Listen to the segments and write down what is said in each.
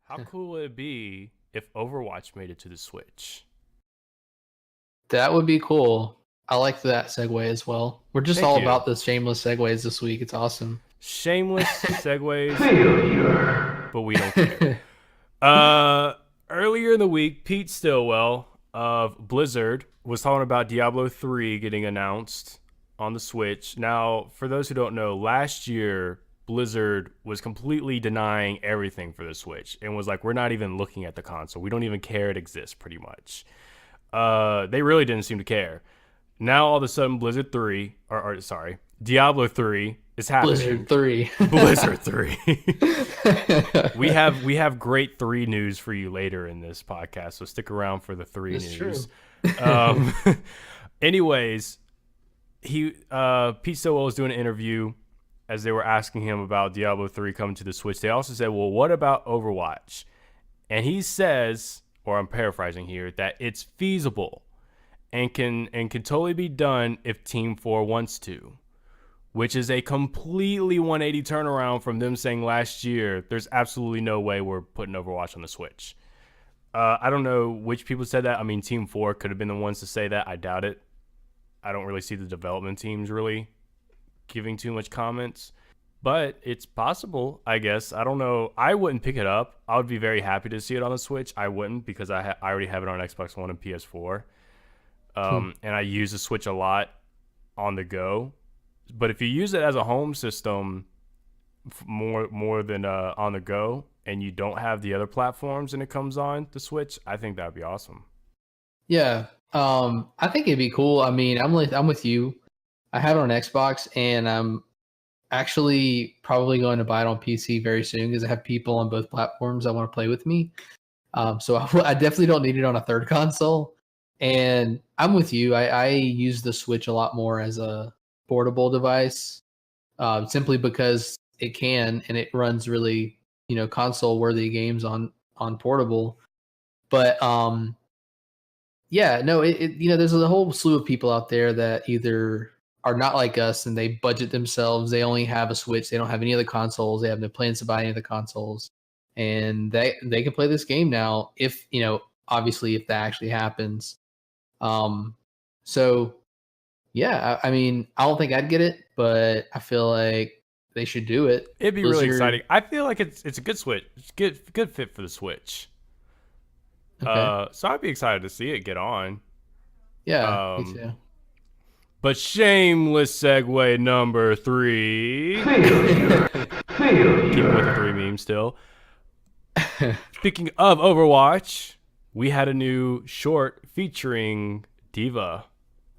How cool would it be if Overwatch made it to the Switch? That would be cool. I like that segue as well. We're just Thank all you. about the shameless segues this week. It's awesome. Shameless segues, Failure. but we don't care. Uh, Earlier in the week, Pete Stillwell of Blizzard was talking about Diablo 3 getting announced on the Switch. Now, for those who don't know, last year Blizzard was completely denying everything for the Switch and was like, we're not even looking at the console. We don't even care it exists, pretty much. They really didn't seem to care. Now all of a sudden Blizzard 3 or sorry, Diablo 3 is happening. Blizzard 3. Blizzard 3. we have great 3 news for you later in this podcast, so stick around for the 3 That's news. true. Anyways, Pete Stillwell was doing an interview as they were asking him about Diablo 3 coming to the Switch. They also said, well, what about Overwatch? And he says, or I'm paraphrasing here, that it's feasible and can totally be done if Team 4 wants to, which is a completely 180 turnaround from them saying last year, there's absolutely no way we're putting Overwatch on the Switch. I don't know which people said that. I mean, Team 4 could have been the ones to say that. I doubt it. I don't really see the development teams really giving too much comments, but it's possible, I guess. I don't know. I wouldn't pick it up. I would be very happy to see it on the Switch. I wouldn't because I already have it on Xbox One and PS4. And I use the Switch a lot on the go. But if you use it as a home system more than on the go, and you don't have the other platforms and it comes on the Switch, I think that would be awesome. Yeah. I think it'd be cool. I mean, I'm with you. I have it on Xbox, and I'm actually probably going to buy it on PC very soon because I have people on both platforms that want to play with me. So I definitely don't need it on a third console. And I'm with you. I use the Switch a lot more as a portable device, simply because it can and it runs really, console worthy games on portable. But yeah, no, there's a whole slew of people out there that either are not like us and they budget themselves. They only have a Switch. They don't have any other consoles. They have no plans to buy any of the consoles, and they can play this game now if obviously if that actually happens. So yeah, I mean, I don't think I'd get it, but I feel like they should do it. It'd be really exciting. I feel like it's a good Switch. It's good fit for the Switch. Okay. So I'd be excited to see it get on. Yeah, me too. But shameless segue number 3. Failure. Keeping with the 3 memes still. Speaking of Overwatch, we had a new short featuring D.Va.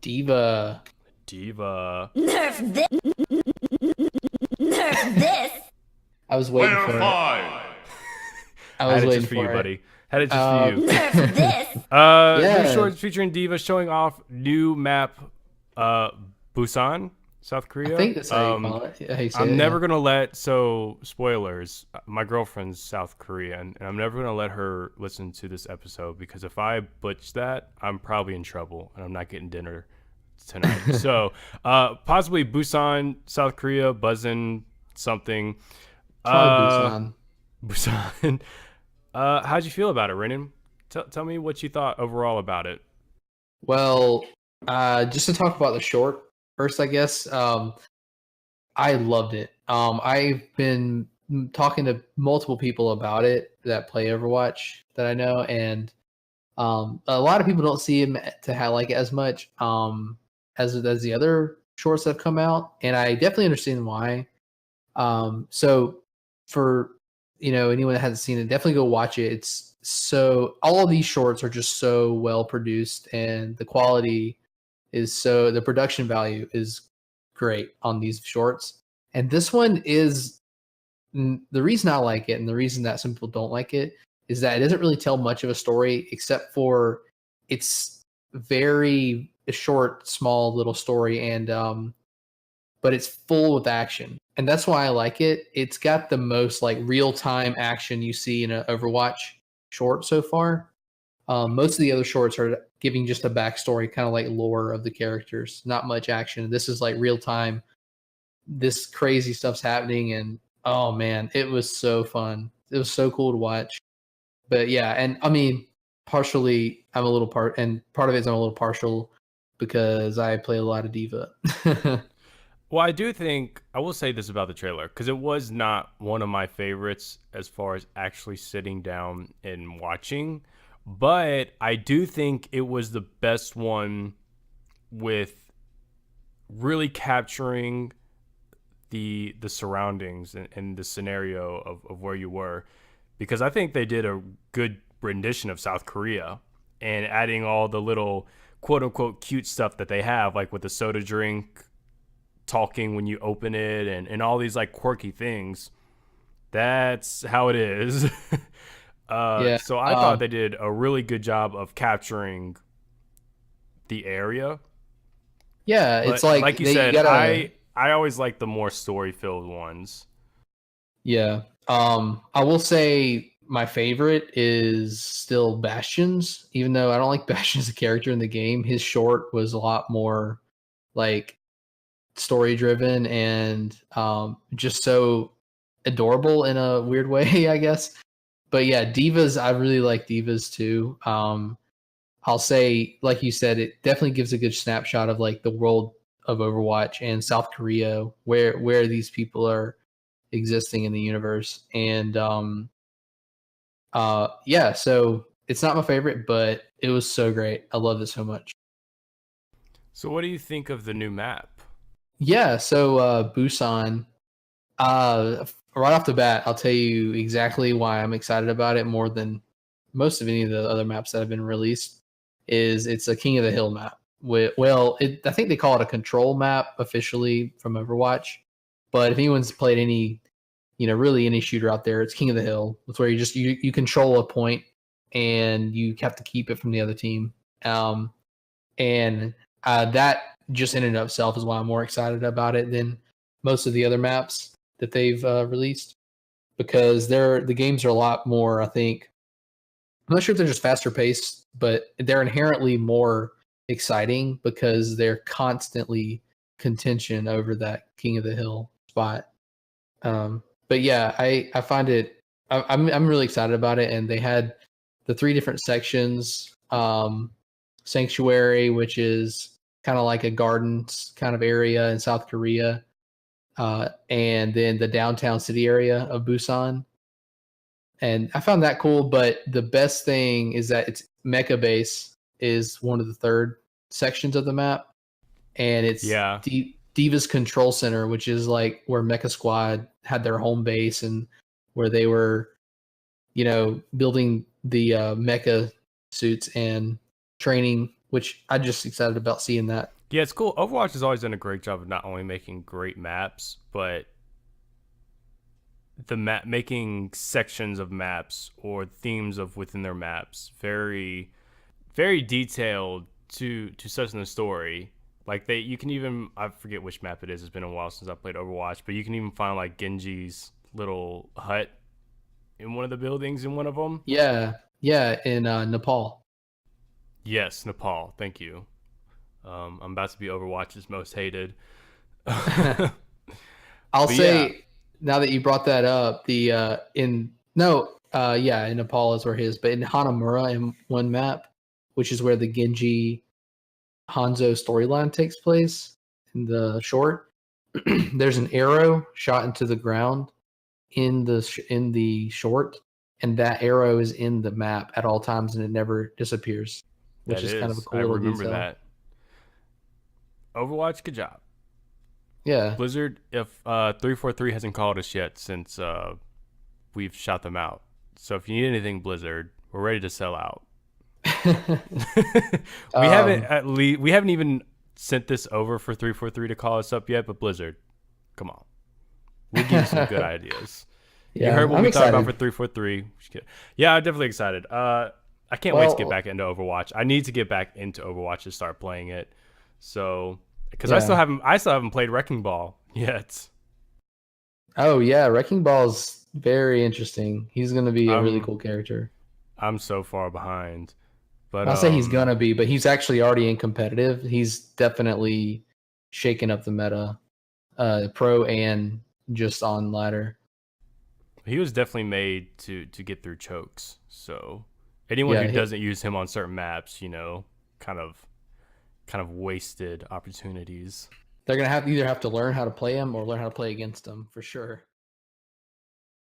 D.Va. Nerf this. Nerf this. I was waiting for it. I was Had it waiting just for for you, it. buddy. Had it just for you. Nerf this. New short featuring D.Va showing off new map, Busan, South Korea. I think that's how you call it. Yeah, how you say I'm it, never yeah. gonna let spoilers. My girlfriend's South Korean, and I'm never gonna let her listen to this episode because if I butch that, I'm probably in trouble and I'm not getting dinner tonight. So, possibly Busan, South Korea, buzzing something. Probably Busan. Busan. How'd you feel about it, Renan? Tell me what you thought overall about it. Well, just to talk about the short first, I guess. I loved it. I've been talking to multiple people about it that play Overwatch that I know, and a lot of people don't see him to have like as much as the other shorts that have come out, and I definitely understand why. So for anyone that hasn't seen it, definitely go watch it. It's so all of these shorts are just so well produced, and the quality the production value is great on these shorts. And this one is the reason I like it, and the reason that some people don't like it is that it doesn't really tell much of a story, except for it's very short, small little story, and but it's full with action, and that's why I like it. It's got the most like real time action you see in an Overwatch short so far. Most of the other shorts are giving just a backstory, kind of like lore of the characters, not much action. This is like real time. This crazy stuff's happening, and oh man, it was so fun. It was so cool to watch. But yeah, and I mean, partially I'm a little part, and part of it is I'm a little partial because I play a lot of D.Va. Well, I do think I will say this about the trailer because it was not one of my favorites as far as actually sitting down and watching, but I do think it was the best one with really capturing the surroundings and the scenario of where you were, because I think they did a good rendition of South Korea and adding all the little quote unquote cute stuff that they have, like with the soda drink talking when you open it and all these like quirky things. That's how it is. Yeah. So I thought they did a really good job of capturing the area. Yeah, But it's like you they, said, you gotta. I always like the more story filled ones. Yeah. I will say my favorite is still Bastion's, even though I don't like Bastion as a character in the game. His short was a lot more like story driven and just so adorable in a weird way, I guess. But yeah, D.Va's, I really like D.Va's too. I'll say, like you said, it definitely gives a good snapshot of like the world of Overwatch and South Korea, where these people are existing in the universe. And yeah, so it's not my favorite, but it was so great. I love it so much. So what do you think of the new map? Yeah, so Busan, right off the bat, I'll tell you exactly why I'm excited about it more than most of any of the other maps that have been released. Is it's a King of the Hill map. Well, I think they call it a control map officially from Overwatch, but if anyone's played any, really any shooter out there, it's King of the Hill. It's where you control a point and you have to keep it from the other team. And that just in and of itself is why I'm more excited about it than most of the other maps that they've released, because the games are a lot more, I think. I'm not sure if they're just faster paced, but they're inherently more exciting because they're constantly contention over that King of the Hill spot. But yeah, I find it. I'm really excited about it, and they had the 3 different sections. Sanctuary, which is kind of like a gardens kind of area in South Korea, and then the downtown city area of Busan. And I found that cool, but the best thing is that it's Mecha Base is one of the third sections of the map, and it's Yeah. D.Va's Control Center, which is like where Mecha Squad had their home base and where they were, building the mecha suits and training, which I'm just excited about seeing that. Yeah, it's cool. Overwatch has always done a great job of not only making great maps, but the map making sections of maps or themes of within their maps very, very detailed to such in the story. Like you can even, I forget which map it is. It's been a while since I played Overwatch, but you can even find like Genji's little hut in one of the buildings in one of them. Yeah, in Nepal. Yes, Nepal. Thank you. I'm about to be Overwatch's most hated. I'll say, now that you brought that up, in Nepal is where his, but in Hanamura in one map, which is where the Genji Hanzo storyline takes place in the short, there's an arrow shot into the ground in the short, and that arrow is in the map at all times and it never disappears, which is kind of a cool little remember detail. that. Overwatch, good job. Yeah. Blizzard, if 343 hasn't called us yet since we've shot them out. So if you need anything, Blizzard, we're ready to sell out. We haven't even sent this over for 343 to call us up yet, but Blizzard, come on. We'll give you some good ideas. Yeah, you heard what I'm we excited. thought about for 343. Yeah, I'm definitely excited. I can't wait to get back into Overwatch. I need to get back into Overwatch to start playing it. So, because I still haven't played Wrecking Ball yet. Oh yeah, Wrecking Ball's very interesting. He's going to be a really cool character. I'm so far behind. But I'll say he's going to be, but he's actually already in competitive. He's definitely shaking up the meta, pro and just on ladder. He was definitely made to get through chokes. So anyone who doesn't use him on certain maps, kind of wasted opportunities. They're gonna either have to learn how to play him or learn how to play against him for sure.